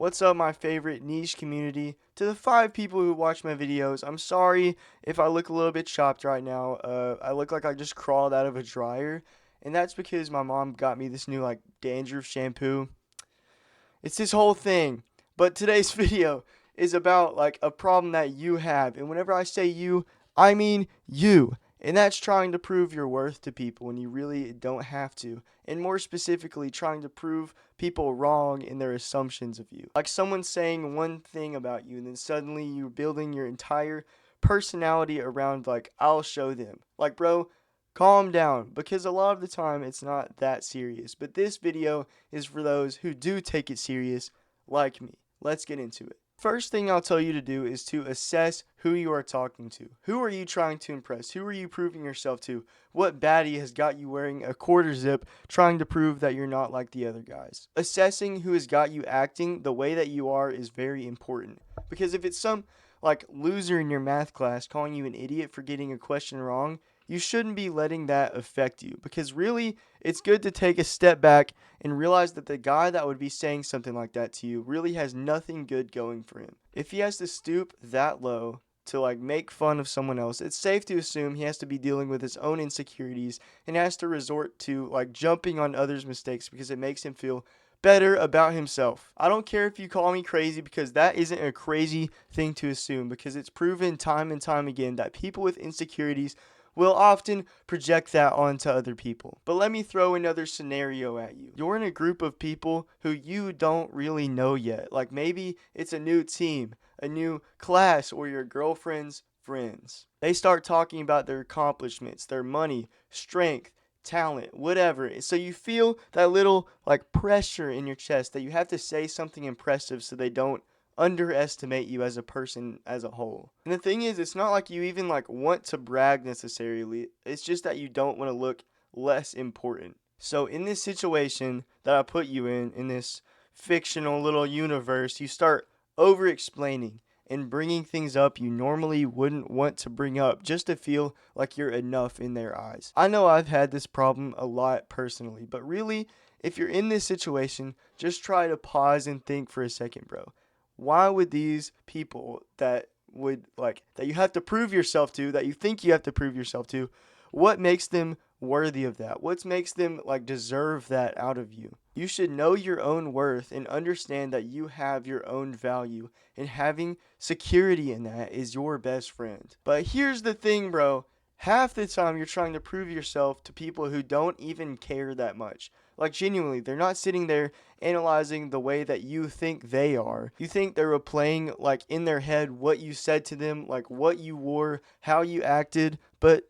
What's up, my favorite niche community? To the 5 people who watch my videos, I'm sorry if I look a little bit chopped right now. I look like I just crawled out of a dryer, and that's because my mom got me this new like dandruff shampoo. It's this whole thing. But today's video is about like a problem that you have. And whenever I say you, I mean you. And that's trying to prove your worth to people when you really don't have to. And more specifically, trying to prove people wrong in their assumptions of you. Like someone saying one thing about you, and then suddenly you're building your entire personality around, like, I'll show them. Like, bro, calm down, because a lot of the time it's not that serious. But this video is for those who do take it serious, like me. Let's get into it. First thing I'll tell you to do is to assess who you are talking to. Who are you trying to impress? Who are you proving yourself to? What baddie has got you wearing a quarter zip trying to prove that you're not like the other guys? Assessing who has got you acting the way that you are is very important. Because if it's some like loser in your math class calling you an idiot for getting a question wrong, you shouldn't be letting that affect you, because really it's good to take a step back and realize that the guy that would be saying something like that to you really has nothing good going for him. If he has to stoop that low to like make fun of someone else, it's safe to assume he has to be dealing with his own insecurities and has to resort to like jumping on others' mistakes because it makes him feel better about himself. I don't care if you call me crazy, because that isn't a crazy thing to assume, because it's proven time and time again that people with insecurities will often project that onto other people. But let me throw another scenario at you. You're in a group of people who you don't really know yet. Like maybe it's a new team, a new class, or your girlfriend's friends. They start talking about their accomplishments, their money, strength, talent, whatever. So you feel that little like pressure in your chest that you have to say something impressive so they don't underestimate you as a person as a whole. And the thing is, it's not like you even like want to brag necessarily. It's just that you don't want to look less important. So in this situation that I put you in this fictional little universe, you start over explaining and bringing things up you normally wouldn't want to bring up just to feel like you're enough in their eyes. I know I've had this problem a lot personally, but really, if you're in this situation, just try to pause and think for a second, bro. Why would these people that you have to prove yourself to, that you think you have to prove yourself to, what makes them worthy of that? What makes them like deserve that out of you? You should know your own worth and understand that you have your own value, and having security in that is your best friend. But here's the thing, bro. Half the time you're trying to prove yourself to people who don't even care that much. Like genuinely, they're not sitting there analyzing the way that you think they are. You think they're replaying like in their head what you said to them, like what you wore, how you acted, but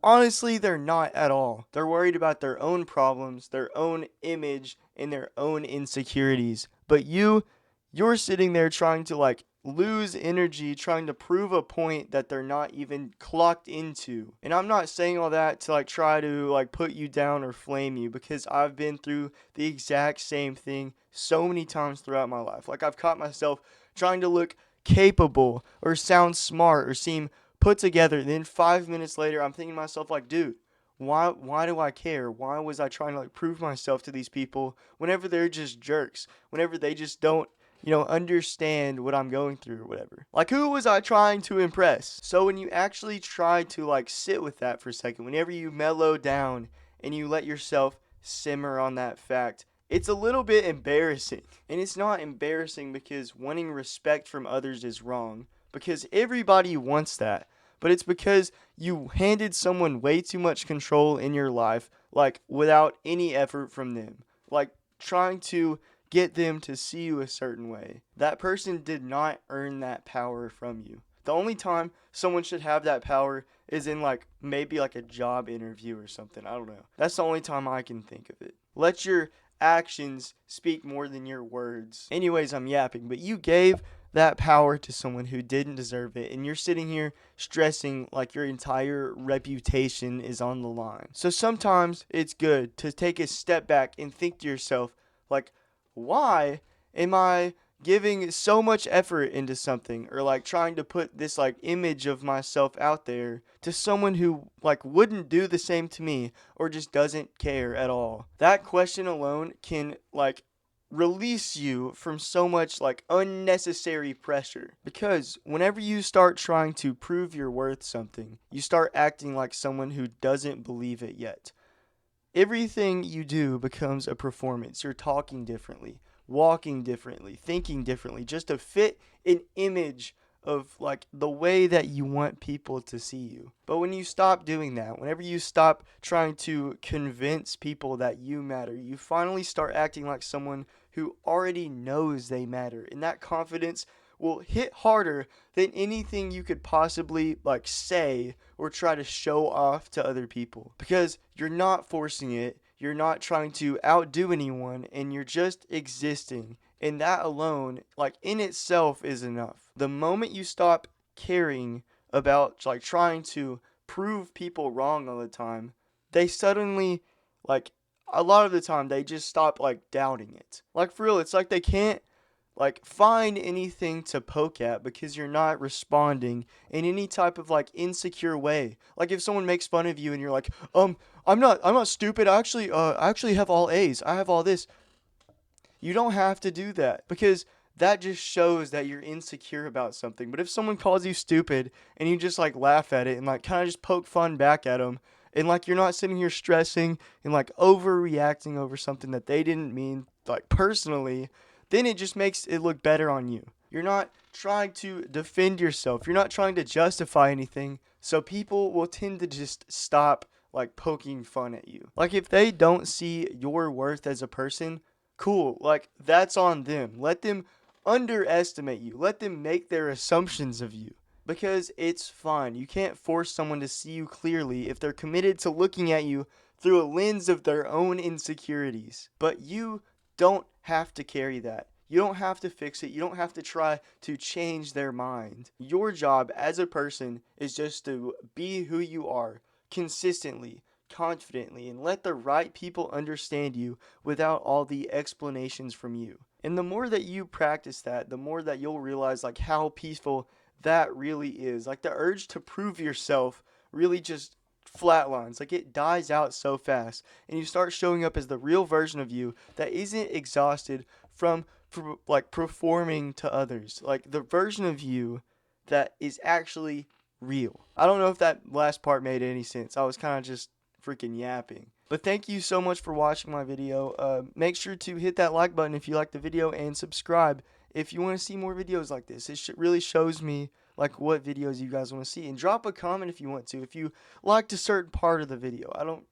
honestly, they're not at all. They're worried about their own problems, their own image, and their own insecurities. But you're sitting there trying to like lose energy trying to prove a point that they're not even clocked into. And I'm not saying all that to like try to like put you down or flame you, because I've been through the exact same thing so many times throughout my life. Like I've caught myself trying to look capable or sound smart or seem put together. Then 5 minutes later, I'm thinking to myself like, dude, why do I care? Why was I trying to like prove myself to these people whenever they're just jerks? Whenever they just don't understand what I'm going through or whatever. Like, who was I trying to impress? So when you actually try to like sit with that for a second, whenever you mellow down and you let yourself simmer on that fact, it's a little bit embarrassing. And it's not embarrassing because wanting respect from others is wrong, because everybody wants that. But it's because you handed someone way too much control in your life, like without any effort from them. Like trying to get them to see you a certain way. That person did not earn that power from you. The only time someone should have that power is in like maybe like a job interview or something. I don't know. That's the only time I can think of it. Let your actions speak more than your words. Anyways, I'm yapping, but you gave that power to someone who didn't deserve it, and you're sitting here stressing like your entire reputation is on the line. So sometimes it's good to take a step back and think to yourself, like, why am I giving so much effort into something, or like trying to put this like image of myself out there to someone who like wouldn't do the same to me or just doesn't care at all? That question alone can like release you from so much like unnecessary pressure. Because whenever you start trying to prove you're worth something, you start acting like someone who doesn't believe it yet. Everything you do becomes a performance. You're talking differently, walking differently, thinking differently, just to fit an image of like the way that you want people to see you. But when you stop doing that, whenever you stop trying to convince people that you matter, you finally start acting like someone who already knows they matter. And that confidence will hit harder than anything you could possibly like say or try to show off to other people, because you're not forcing it, you're not trying to outdo anyone, and you're just existing. And that alone, like in itself, is enough. The moment you stop caring about like trying to prove people wrong all the time, they suddenly like a lot of the time they just stop like doubting it. Like for real, it's like they can't like find anything to poke at because you're not responding in any type of like insecure way. Like if someone makes fun of you and you're like, I'm not stupid. I actually have all A's. I have all this. You don't have to do that, because that just shows that you're insecure about something. But if someone calls you stupid and you just like laugh at it and like kind of just poke fun back at them, and like you're not sitting here stressing and like overreacting over something that they didn't mean like personally, then it just makes it look better on you. You're not trying to defend yourself. You're not trying to justify anything. So people will tend to just stop like poking fun at you. Like if they don't see your worth as a person, cool. Like that's on them. Let them underestimate you. Let them make their assumptions of you, because it's fine. You can't force someone to see you clearly if they're committed to looking at you through a lens of their own insecurities. But you don't have to carry that. You don't have to fix it. You don't have to try to change their mind. Your job as a person is just to be who you are consistently, confidently, and let the right people understand you without all the explanations from you. And the more that you practice that, the more that you'll realize like how peaceful that really is. Like the urge to prove yourself really just flatlines. Like it dies out so fast, and you start showing up as the real version of you that isn't exhausted from like performing to others. Like the version of you that is actually real. I don't know if that last part made any sense. I was kind of just freaking yapping. But thank you so much for watching my video. Make sure to hit that like button if you like the video, and subscribe if you want to see more videos like this. It really shows me like what videos you guys want to see, and drop a comment if you want to. If you liked a certain part of the video, I don't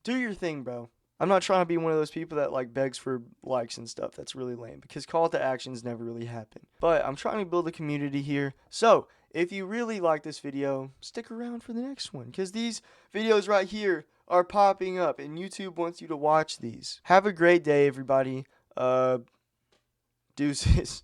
do your thing, bro. I'm not trying to be one of those people that like begs for likes and stuff. That's really lame, because call to actions never really happen. But I'm trying to build a community here. So if you really like this video, stick around for the next one, because these videos right here are popping up and YouTube wants you to watch these. Have a great day, everybody. Deuces.